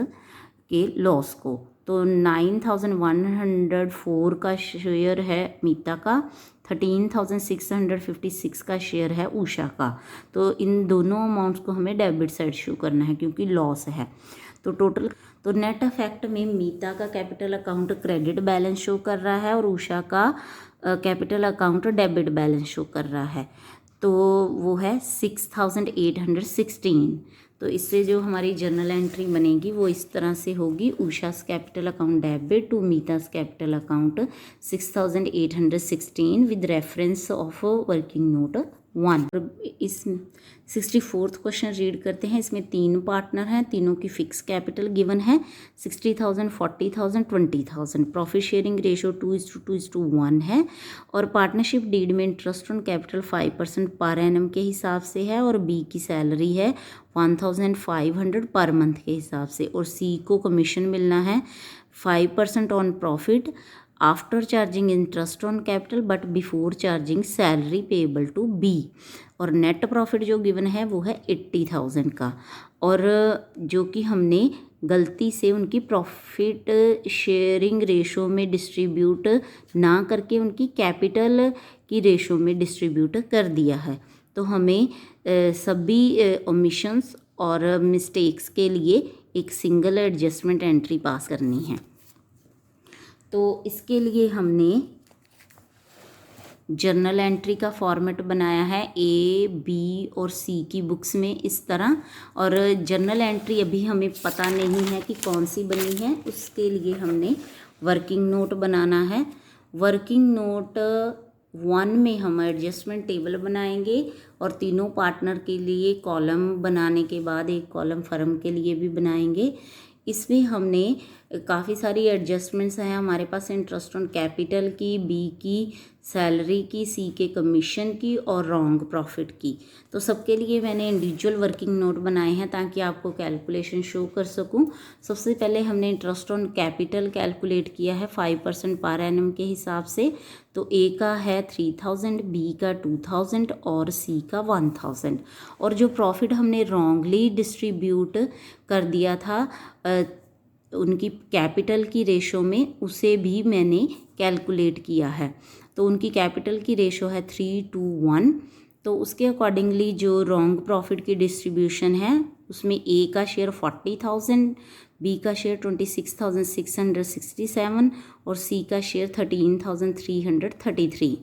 के लॉस को। तो 9,104 का शेयर है मीता का, 13,656 का शेयर है उषा का। तो इन दोनों अमाउंट्स को हमें डेबिट साइड शो करना है क्योंकि लॉस है। तो टोटल तो नेट इफेक्ट में मीता का capital account credit balance show कर रहा है और उषा का capital account debit balance show कर रहा है। तो वो है 6,816। तो इससे जो हमारी जर्नल एंट्री बनेगी वो इस तरह से होगी, Usha's capital account debit to Meeta's capital account 6,816 with reference of working note 1। इस 64th क्वेश्चन रीड करते हैं। इसमें 3 पार्टनर हैं, तीनों की फिक्स कैपिटल गिवन है 60,000, 40,000, 20,000। प्रॉफिट शेयरिंग रेशो 2:1 है और पार्टनरशिप डीड में interest on capital 5% per annum के हिसाब से है और बी की सैलरी है 1,500 पर मंथ के हिसाब से और सी को कमीशन मिलना है 5% on profit after charging interest on capital but before charging salary payable to be. और नेट प्रॉफिट जो गिवन है वो है 80,000 का। और जो कि हमने गलती से उनकी प्रॉफिट शेयरिंग रेशो में डिस्ट्रीब्यूट ना करके उनकी कैपिटल की रेशो में डिस्ट्रीब्यूट कर दिया है। तो हमें सभी ओमिशंस और मिस्टेक्स के लिए एक सिंगल एडजस्टमेंट एंट्री पास करनी है। तो इसके लिए हमने जर्नल एंट्री का फॉर्मेट बनाया है ए, बी और सी की बुक्स में इस तरह। और जर्नल एंट्री अभी हमें पता नहीं है कि कौन सी बनी है, उसके लिए हमने वर्किंग नोट बनाना है। वर्किंग नोट 1 में हम एडजस्टमेंट टेबल बनाएंगे और तीनों पार्टनर के लिए कॉलम बनाने के बाद एक कॉलम फर्म के लिए भी बनाएंगे। इसमें हमने काफ़ी सारी एडजस्टमेंट्स हैं हमारे पास इंटरेस्ट ऑन कैपिटल की, बी की सैलरी की, सी के कमीशन की और रॉन्ग प्रॉफिट की। तो सबके लिए मैंने इंडिविजुअल वर्किंग नोट बनाए हैं ताकि आपको कैलकुलेशन शो कर सकूं। सबसे पहले हमने इंटरेस्ट ऑन कैपिटल कैलकुलेट किया है 5% पर एनम के हिसाब से। तो ए का है 3000, बी का 2000 और सी का 1000। और जो प्रॉफिट हमने रॉन्गली डिस्ट्रीब्यूट कर दिया था उनकी कैपिटल की रेशो में, उसे भी मैंने कैलकुलेट किया है। तो उनकी कैपिटल की रेशो है 3:1। तो उसके अकॉर्डिंगली जो रॉन्ग प्रॉफिट की डिस्ट्रीब्यूशन है उसमें ए का शेयर 40,000, बी का शेयर 26,667 और सी का शेयर 13,333।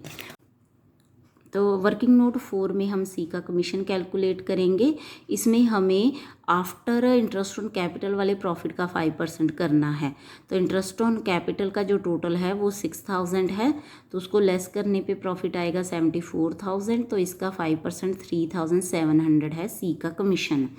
तो वर्किंग नोट 4 में हम सी का कमीशन कैलकुलेट करेंगे। इसमें हमें आफ्टर इंटरेस्ट ऑन कैपिटल वाले प्रॉफिट का 5% करना है। तो इंटरेस्ट ऑन कैपिटल का जो टोटल है वो 6,000 है, तो उसको लेस करने पे प्रॉफिट आएगा 74,000। तो इसका 5% 3,700 है सी का कमीशन।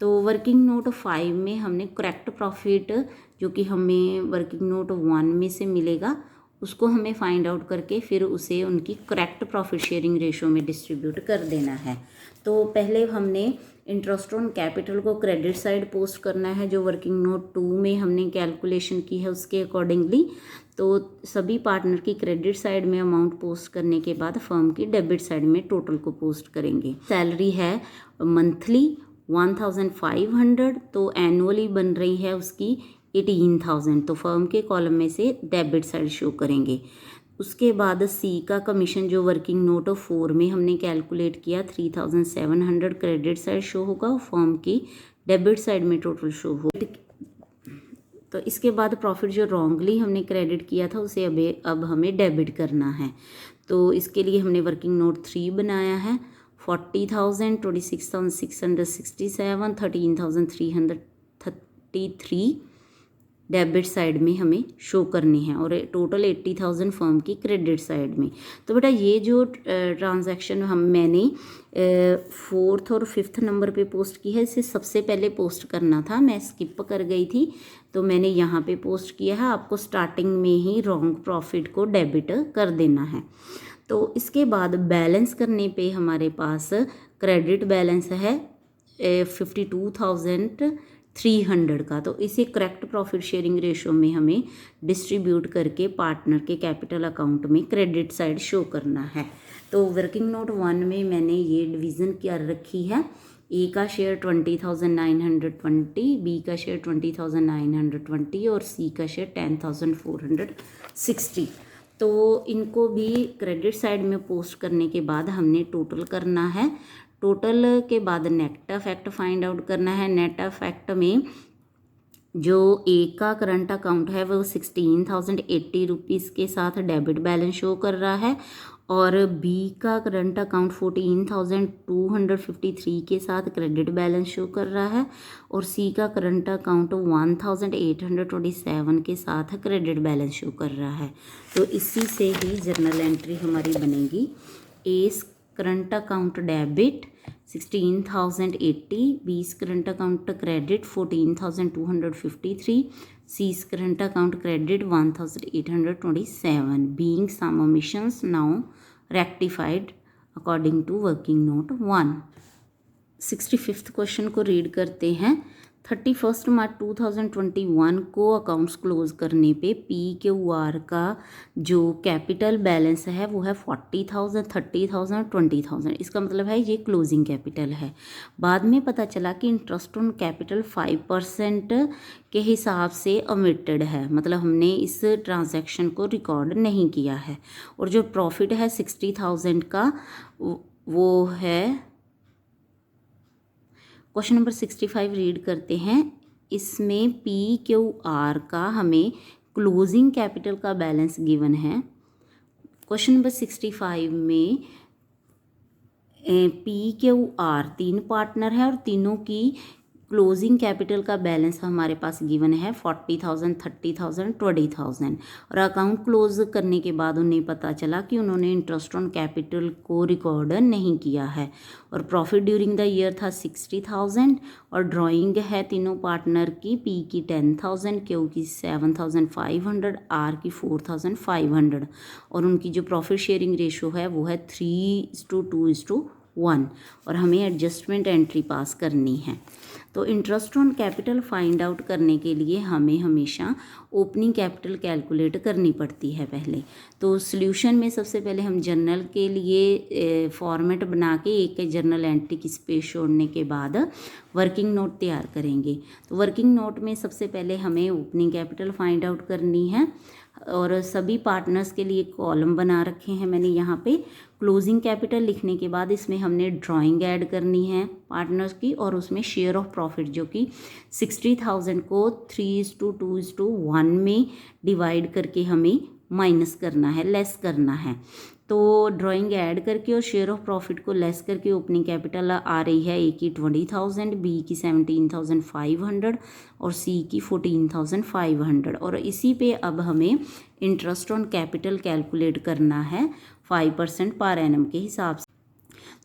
तो वर्किंग नोट 5 में हमने करेक्ट प्रॉफिट जो कि हमें वर्किंग नोट 1 में से मिलेगा उसको हमें फाइंड आउट करके फिर उसे उनकी करेक्ट प्रॉफिट शेयरिंग रेशो में डिस्ट्रीब्यूट कर देना है। तो पहले हमने इंटरेस्ट ऑन कैपिटल को क्रेडिट साइड पोस्ट करना है जो वर्किंग नोट 2 में हमने कैलकुलेशन की है उसके अकॉर्डिंगली। तो सभी पार्टनर की क्रेडिट साइड में अमाउंट पोस्ट करने के बाद फर्म की डेबिट साइड में टोटल को पोस्ट करेंगे। सैलरी है मंथली 1,500, तो एनुअली बन रही है उसकी 18,000। तो फर्म के कॉलम में से डेबिट साइड शो करेंगे। उसके बाद सी का कमीशन जो वर्किंग नोट 4 में हमने कैलकुलेट किया 3,700 क्रेडिट साइड शो होगा, फर्म की डेबिट साइड में टोटल शो हो। तो इसके बाद प्रॉफिट जो रॉन्गली हमने क्रेडिट किया था उसे अब हमें डेबिट करना है। तो इसके लिए हमने वर्किंग नोट 3 बनाया है। 40,000, 26,667, 13,333 डेबिट साइड में हमें शो करनी है और टोटल 80,000 फर्म की क्रेडिट साइड में। तो बेटा ये जो ट्रांजैक्शन मैंने 4th और 5th नंबर पे पोस्ट की है, इसे सबसे पहले पोस्ट करना था, मैं स्किप कर गई थी तो मैंने यहाँ पे पोस्ट किया है। आपको स्टार्टिंग में ही रॉन्ग प्रॉफिट को डेबिट कर देना है। तो इसके बाद बैलेंस करने पे हमारे पास क्रेडिट बैलेंस है 52,300 का। तो इसे करेक्ट प्रॉफिट शेयरिंग रेशो में हमें डिस्ट्रीब्यूट करके पार्टनर के कैपिटल अकाउंट में क्रेडिट साइड शो करना है। तो वर्किंग नोट 1 में मैंने ये डिवीज़न कर रखी है। ए का शेयर 20,920, बी का शेयर 20,920 और सी का शेयर 10,460। तो इनको भी क्रेडिट साइड में पोस्ट करने के बाद हमने टोटल करना है। टोटल के बाद नेट इफेक्ट फाइंड आउट करना है। नेट इफेक्ट में जो ए का करंट अकाउंट है वो 16,080 रुपीज़ के साथ डेबिट बैलेंस शो कर रहा है और बी का करंट अकाउंट 14,253 के साथ क्रेडिट बैलेंस शो कर रहा है और सी का करंट अकाउंट 1,827 के साथ क्रेडिट बैलेंस शो कर रहा है। तो इसी से ही जर्नल एंट्री हमारी बनेगी। ए करंट अकाउंट डेबिट 16,080, बीस current account credit 14,253, सी's current account credit 1,827. Being some omissions now rectified according to working note 1. 65th question को रीड करते हैं। 31 मार्च 2021 को अकाउंट्स क्लोज करने पे PQR का जो कैपिटल बैलेंस है वो है 40,000, 30,000, 20,000। इसका मतलब है ये क्लोजिंग कैपिटल है। बाद में पता चला कि इंटरेस्ट ऑन कैपिटल 5% के हिसाब से ओमिटेड है, मतलब हमने इस ट्रांजैक्शन को रिकॉर्ड नहीं किया है। और जो प्रॉफिट है 60,000 का वो है। क्वेश्चन नंबर 65 रीड करते हैं। इसमें PQR का हमें क्लोजिंग कैपिटल का बैलेंस गिवन है। क्वेश्चन नंबर 65 में PQR 3 पार्टनर है और तीनों की क्लोजिंग कैपिटल का बैलेंस हमारे पास गिवन है 40,000, 30,000, 20,000 और अकाउंट क्लोज करने के बाद उन्हें पता चला कि उन्होंने इंटरेस्ट ऑन कैपिटल को रिकॉर्ड नहीं किया है और प्रॉफिट ड्यूरिंग द ईयर था 60,000 और ड्राइंग है तीनों पार्टनर की, पी की 10,000, क्यू की 7,500, आर की 4,500 और उनकी जो प्रॉफिट शेयरिंग रेशो है वो है 3:2:1 और हमें एडजस्टमेंट एंट्री पास करनी है। तो interest on capital find out करने के लिए हमें हमेशा ओपनिंग कैपिटल कैलकुलेट करनी पड़ती है पहले। तो सॉल्यूशन में सबसे पहले हम जर्नल के लिए फॉर्मेट बना के एक जर्नल एंट्री की स्पेस छोड़ने के बाद वर्किंग नोट तैयार करेंगे। तो वर्किंग नोट में सबसे पहले हमें ओपनिंग कैपिटल फाइंड आउट करनी है और सभी पार्टनर्स के लिए कॉलम बना रखे हैं मैंने यहाँ पे। क्लोजिंग कैपिटल लिखने के बाद इसमें हमने ड्राइंग ऐड करनी है पार्टनर्स की और उसमें शेयर ऑफ प्रॉफिट जो कि 60,000 को 3:2:1 में डिवाइड करके हमें माइनस करना है, लेस करना है। तो ड्राइंग ऐड करके और शेयर ऑफ प्रॉफिट को लेस करके ओपनिंग कैपिटल आ रही है, ए की 20,000, बी की 17,500 और सी की 14,500 और इसी पे अब हमें इंटरेस्ट ऑन कैपिटल कैलकुलेट करना है 5% पर एनम के हिसाब से।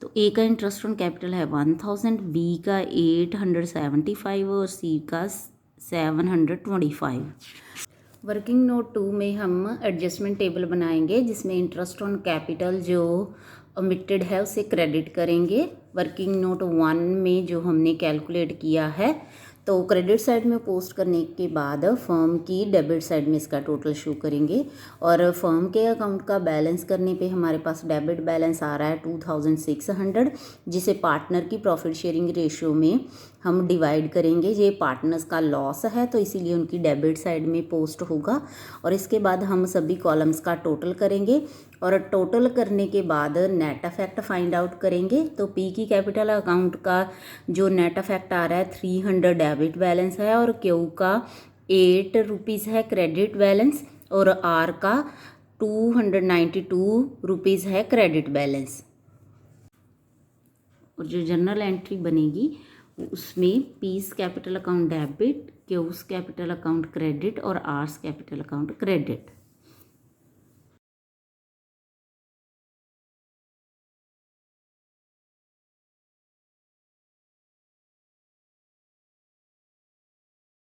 तो ए का इंटरेस्ट ऑन कैपिटल है 1,000, बी का 875 और सी का 725। वर्किंग नोट 2 में हम एडजस्टमेंट टेबल बनाएंगे जिसमें इंटरेस्ट ऑन कैपिटल जो ओमिटेड है उसे क्रेडिट करेंगे। वर्किंग नोट 1 में जो हमने कैलकुलेट किया है तो क्रेडिट साइड में पोस्ट करने के बाद फर्म की डेबिट साइड में इसका टोटल शो करेंगे और फर्म के अकाउंट का बैलेंस करने पे हमारे पास डेबिट बैलेंस आ रहा है 2,600 जिसे पार्टनर की प्रॉफिट शेयरिंग रेशियो में हम डिवाइड करेंगे। ये पार्टनर्स का लॉस है तो इसीलिए उनकी डेबिट साइड में पोस्ट होगा और इसके बाद हम सभी कॉलम्स का टोटल करेंगे और टोटल करने के बाद नेट अफेक्ट फाइंड आउट करेंगे। तो पी की कैपिटल अकाउंट का जो नेट अफेक्ट आ रहा है 300 डेबिट बैलेंस है और क्यू का 8 रुपीज़ है क्रेडिट बैलेंस और आर का 292 रुपीज़ है क्रेडिट बैलेंस। और जो जर्नल एंट्री बनेगी उसमें piece capital account debit, cues capital account credit और आर्स कैपिटल अकाउंट क्रेडिट।